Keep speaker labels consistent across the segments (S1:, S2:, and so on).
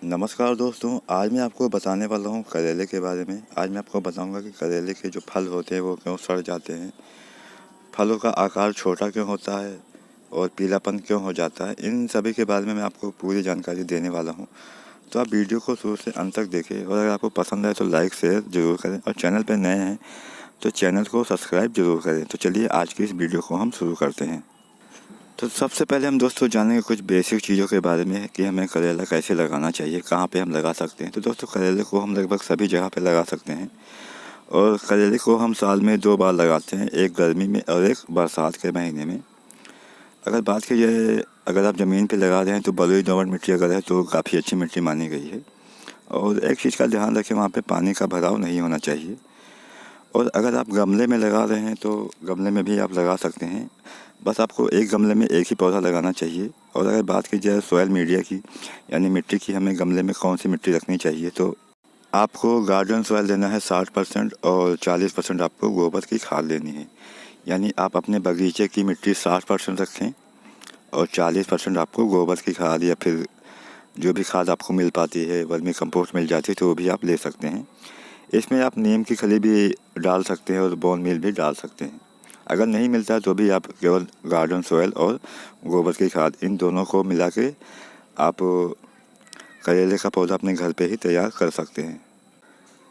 S1: नमस्कार दोस्तों, आज मैं आपको बताने वाला हूँ करेले के बारे में। आज मैं आपको बताऊंगा कि करेले के जो फल होते हैं वो क्यों सड़ जाते हैं, फलों का आकार छोटा क्यों होता है और पीलापन क्यों हो जाता है। इन सभी के बारे में मैं आपको पूरी जानकारी देने वाला हूँ। तो आप वीडियो को शुरू से अंत तक देखें और अगर आपको पसंद आए तो लाइक शेयर ज़रूर करें और चैनल पर नए हैं तो चैनल को सब्सक्राइब ज़रूर करें। तो चलिए आज की इस वीडियो को हम शुरू करते हैं। तो सबसे पहले हम दोस्तों जानेंगे कुछ बेसिक चीज़ों के बारे में कि हमें करेला कैसे लगाना चाहिए, कहाँ पे हम लगा सकते हैं। तो दोस्तों करेले को हम लगभग सभी जगह पे लगा सकते हैं और करेले को हम साल में 2 बार लगाते हैं, एक गर्मी में और एक बरसात के महीने में। अगर बात की जाए, अगर आप ज़मीन पे लगा रहे हैं तो बलुई दोमट मिट्टी अगर है तो काफ़ी अच्छी मिट्टी मानी गई है। और एक चीज़ का ध्यान रखें, वहाँ पे पानी का भराव नहीं होना चाहिए। और अगर आप गमले में लगा रहे हैं तो गमले में भी आप लगा सकते हैं, बस आपको एक गमले में एक ही पौधा लगाना चाहिए। और अगर बात की जाए सॉइल मीडिया की, यानी मिट्टी की, हमें गमले में कौन सी मिट्टी रखनी चाहिए, तो आपको गार्डन सॉइल देना है 60% और 40% आपको गोबर की खाद देनी है। यानी आप अपने बगीचे की मिट्टी 60% रखें और 40% आपको गोबर की खाद या फिर जो भी खाद आपको मिल पाती है, वर्मी कंपोस्ट मिल जाती है तो वो भी आप ले सकते हैं। इसमें आप नीम की खली भी डाल सकते हैं और बोन मील भी डाल सकते हैं। अगर नहीं मिलता है तो भी आप केवल गार्डन सॉइल और गोबर की खाद, इन दोनों को मिला के आप करेले का पौधा अपने घर पे ही तैयार कर सकते हैं।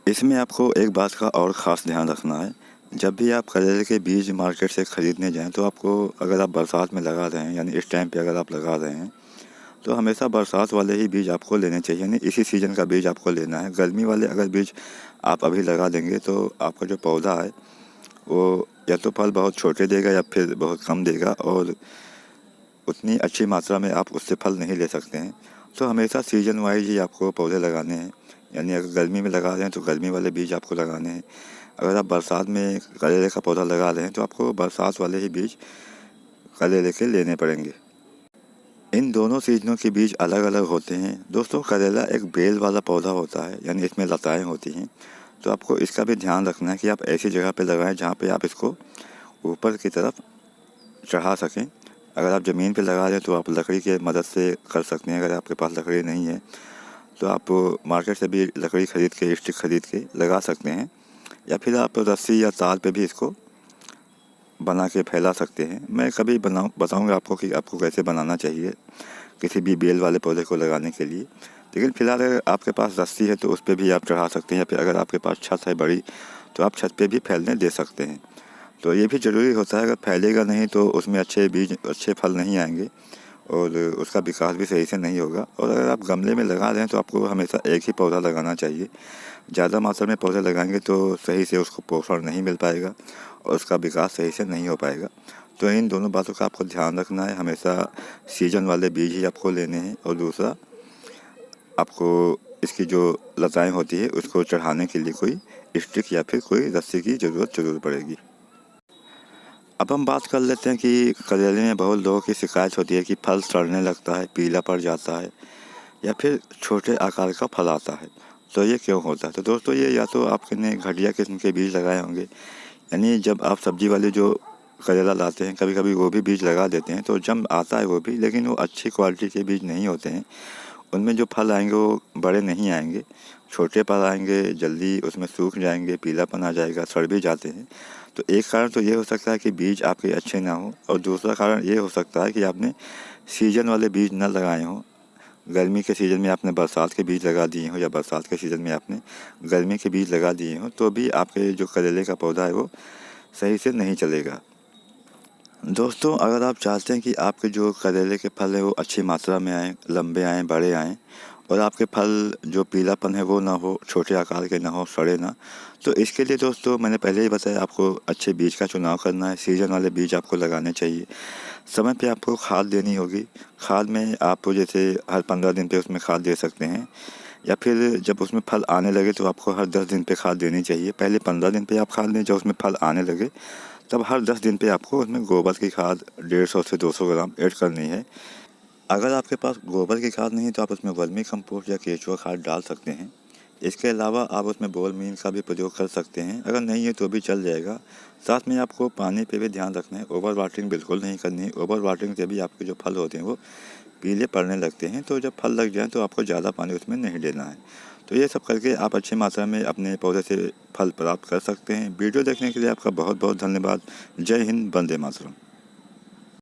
S1: इसमें आपको एक बात का और ख़ास ध्यान रखना है, जब भी आप करेले के बीज मार्केट से ख़रीदने जाएं तो आपको, अगर आप बरसात में लगा रहे हैं यानी इस टाइम पे अगर आप लगा रहे हैं तो हमेशा बरसात वाले ही बीज आपको लेने चाहिए, यानी इसी सीज़न का बीज आपको लेना है। गर्मी वाले अगर बीज आप अभी लगा देंगे तो आपका जो पौधा है वो या तो फल बहुत छोटे देगा या फिर बहुत कम देगा और उतनी अच्छी मात्रा में आप उससे फल नहीं ले सकते हैं। तो हमेशा सीजन वाइज ही आपको पौधे लगाने हैं, यानी अगर गर्मी में लगा रहे हैं तो गर्मी वाले बीज आपको लगाने हैं। अगर आप बरसात में करेले का पौधा लगा रहे हैं तो आपको बरसात वाले ही बीज करेले के लेने पड़ेंगे। इन दोनों सीजनों के बीज अलग अलग होते हैं। दोस्तों करेला एक बेल वाला पौधा होता है, यानी इसमें लताएं होती हैं। तो आपको इसका भी ध्यान रखना है कि आप ऐसी जगह पे लगाएं जहाँ पे आप इसको ऊपर की तरफ चढ़ा सकें। अगर आप ज़मीन पे लगा रहे हैं तो आप लकड़ी की मदद से कर सकते हैं। अगर आपके पास लकड़ी नहीं है तो आप मार्केट से भी लकड़ी ख़रीद के, स्टिक ख़रीद के लगा सकते हैं, या फिर आप रस्सी या तार पे भी इसको बना के फैला सकते हैं। मैं कभी बताऊंगा आपको कि आपको कैसे बनाना चाहिए किसी भी बेल वाले पौधे को लगाने के लिए। लेकिन फ़िलहाल अगर आपके पास रस्सी है तो उस पर भी आप चढ़ा सकते हैं, या फिर अगर आपके पास छत है बड़ी तो आप छत पे भी फैलने दे सकते हैं। तो ये भी ज़रूरी होता है, अगर फैलेगा नहीं तो उसमें अच्छे बीज, अच्छे फल नहीं आएंगे और उसका विकास भी सही से नहीं होगा। और अगर आप गमले में लगा रहे हैं तो आपको हमेशा एक ही पौधा लगाना चाहिए। ज़्यादा मात्रा में पौधे लगाएंगे तो सही से उसको पोषण नहीं मिल पाएगा और उसका विकास सही से नहीं हो पाएगा। तो इन दोनों बातों का आपको ध्यान रखना है, हमेशा सीजन वाले बीज ही आपको लेने हैं। और दूसरा, आपको इसकी जो लताएं होती है उसको चढ़ाने के लिए कोई स्टिक या फिर कोई रस्सी की ज़रूरत जरूर पड़ेगी। अब हम बात कर लेते हैं कि करेले में बहुत लोगों की शिकायत होती है कि फल सड़ने लगता है, पीला पड़ जाता है या फिर छोटे आकार का फल आता है। तो ये क्यों होता है? तो दोस्तों ये या तो आपने घटिया किस्म के बीज लगाए होंगे, यानी जब आप सब्जी वाले जो करेला लाते हैं कभी कभी वो भी बीज लगा देते हैं तो जम आता है वो भी, लेकिन वो अच्छी क्वालिटी के बीज नहीं होते हैं। उनमें जो फल आएंगे वो बड़े नहीं आएंगे, छोटे फल आएंगे, जल्दी उसमें सूख जाएंगे, पीलापन आ जाएगा, सड़ भी जाते हैं। तो एक कारण तो ये हो सकता है कि बीज आपके अच्छे ना हो, और दूसरा कारण ये हो सकता है कि आपने सीजन वाले बीज न लगाए हों। गर्मी के सीज़न में आपने बरसात के बीज लगा दिए हों या बरसात के सीज़न में आपने गर्मी के बीज लगा दिए हों तो भी आपके जो करेले का पौधा है वो सही से नहीं चलेगा। दोस्तों अगर आप चाहते हैं कि आपके जो करेले के फल हैं वो अच्छी मात्रा में आएँ, लंबे आएँ, बड़े आएँ और आपके फल जो पीलापन है वो ना हो, छोटे आकार के ना हो, सड़े ना, तो इसके लिए दोस्तों मैंने पहले ही बताया, आपको अच्छे बीज का चुनाव करना है। सीजन वाले बीज आपको लगाने चाहिए। समय पे आपको खाद देनी होगी। खाद में आप जैसे हर 15 दिन पे उसमें खाद दे सकते हैं, या फिर जब उसमें फल आने लगे तो आपको हर 10 दिन पे खाद देनी चाहिए। पहले 15 दिन पे आप खाद दें, जब उसमें फल आने लगे तब हर 10 दिन पे आपको उसमें गोबर की खाद 150 से 200 ग्राम ऐड करनी है। अगर आपके पास गोबर की खाद नहीं तो आप उसमें वर्मी कंपोस्ट या केचुआ खाद डाल सकते हैं। इसके अलावा आप उसमें बोल मील का भी प्रयोग कर सकते हैं, अगर नहीं है तो भी चल जाएगा। साथ में आपको पानी पे भी ध्यान रखना है, ओवर वाटरिंग बिल्कुल नहीं करनी है। ओवर वाटरिंग से भी आपके जो फल होते हैं वो पीले पड़ने लगते हैं, तो जब फल लग जाएँ तो आपको ज़्यादा पानी उसमें नहीं देना है। तो ये सब करके आप अच्छी मात्रा में अपने पौधे से फल प्राप्त कर सकते हैं। वीडियो देखने के लिए आपका बहुत बहुत धन्यवाद। जय हिंद, वंदे मातरम।